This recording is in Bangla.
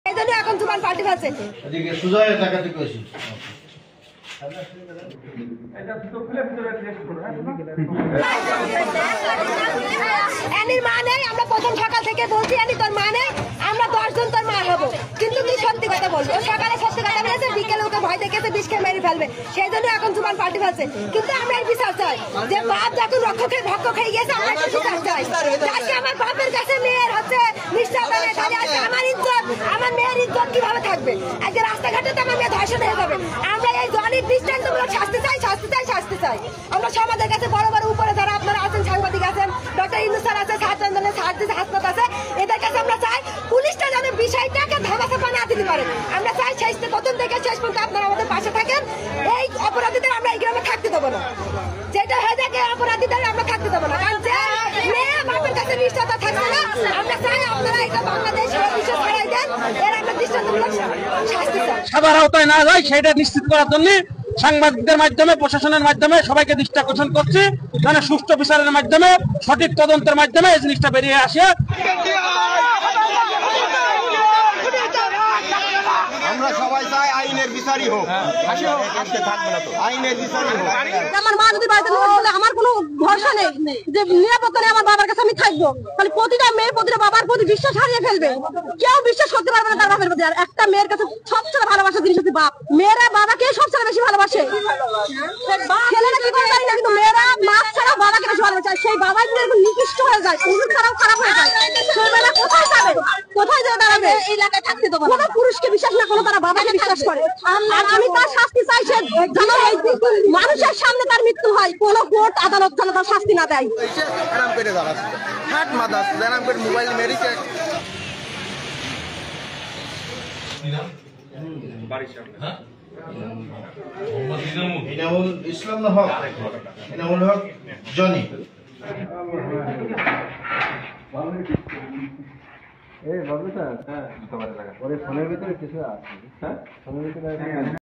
এখন জুবান পার্টি আছে এদিকে সুজয় টাকাতে কইছি এনির মা নেই। আমরা প্রথম সকাল থেকে বলছি এনি তোর মা নেই, আমরা 10 জন তোর মা হবো, কিন্তু তুই সত্যি কথা বলবি। ও সকালে সত্যি কথা বলেছে, বিকেলে ওকে ভয় দেখেছে বিষ খেয়ে মেরে ফেলবে, সেই জন্য এখন জুবান পার্টি আছে। কিন্তু আমরা এই বিচার চাই যে বাপ যখন রক্ষকে ভক্ষ খেয়ে গেছে, আমরা একটু বিচার চাই। আজকে আমার বাপের কাছে মেয়ের হচ্ছে নিষ্ঠা মানে তাহলে আজকে আমার ইজ্জত, আমার মেয়ের ইজ্জত কিভাবে থাকবে? আজকে রাস্তাঘাটে তো আমার মেয়ে ধর্ষণ হয়ে যাবে। আমরা এই জলের দৃষ্টান্তমূলক শাস্তি চাই, শাস্তি চাই, শাস্তি চাই। আমরা সমাজের কাছে বড় বড় উপরে যারা আপনারা আছেন, সাংবাদিক আছেন, ডক্টর ইউনূস স্যার আছে, ছাত্র আন্দোলনের হাসপাতাল আছে, এদের কাছে আমরা চাই পুলিশটা যেন বিষয়টাকে ধামাচাপা না দিতে পারে। আমরা চাই শেষ প্রথম থেকে শেষ পর্যন্ত আপনারা আমাদের পাশে থাকেন। এই অপরাধীদের আমরা এই গ্রামে থাকতে দেবো না, যেটা হয়ে থাকে অপরাধীদের আমরা থাকতে দেবো না। কারণ যে মেয়ে বাপের কাছে নিশ্চয়তা থাকবে না, আমরা চাই আপনারা এটা বাংলাদেশ বিষয় ছড়াই দেন, এর আমরা দৃষ্টান্তমূলক শাস্তি চাই। সবার আওতায় না যায় সেটা নিশ্চিত করার জন্য সাংবাদিকদের মাধ্যমে, প্রশাসনের মাধ্যমে সবাইকে দৃষ্টি আকর্ষণ করছি, যেন সুষ্ঠু বিচারের মাধ্যমে, সঠিক তদন্তের মাধ্যমে এই জিনিসটা বেরিয়ে আসে। আমরা সবাই চাই আইনের বিচারই হোক, আজকে থাকবে না তো, আইনের বিচারই হোক। আমার মা যদি বাড়িতে বলে আমার কোনো ভরসা নেই যে নিরাপত্তা নেই, আমার বাবার কাছে আমি থাকবো, তাহলে প্রতিটা মেয়ের প্রতিটা বাবার প্রতি বিশ্বাস হারিয়ে ফেলবে। কেউ বিশ্বাস করতে পারবে না তার বাপের প্রতি। আর একটা মেয়ের কাছে সবচেয়ে ভালোবাসার জিনিস হচ্ছে বাপ। মেয়েরা বাবাকে সবচেয়ে বেশি ভালোবাসে, ছেলেরা কি করে জানি না, কিন্তু মেয়েরা মা ছাড়া বাবাকে বেশি ভালোবাসে। সেই বাবাই যদি এরকম নিকৃষ্ট হয়ে যায়, পুরুষ ছাড়াও খারাপ হয়ে যায়, ছেলেরা কোথায় যাবে, কোথায় যেয়ে দাঁড়াবে? এই এলাকায় থাকতে দেবো। কোনো পুরুষকে বিশ্বাস না করো, তারা বাবাকে বিশ্বাস করে। আর আমি তার শাস্তি চাই, সে যেন মানুষের সামনে তার মৃত্যু হয়, কোনো কোর্ট আদালত যেন তার শাস্তি না দেয়। আরাম করে দাঁড়াচ্ছে, হাট মাদাস আরাম করে মোবাইল মেরিছে। ইনামুল ইসলাম না হক, ইনামুল হক জনি। এই বাবু স্যার, হ্যাঁ, ওরে ফোনের ভিতরে কিছু আছে, হ্যাঁ, ফোনের ভিতরে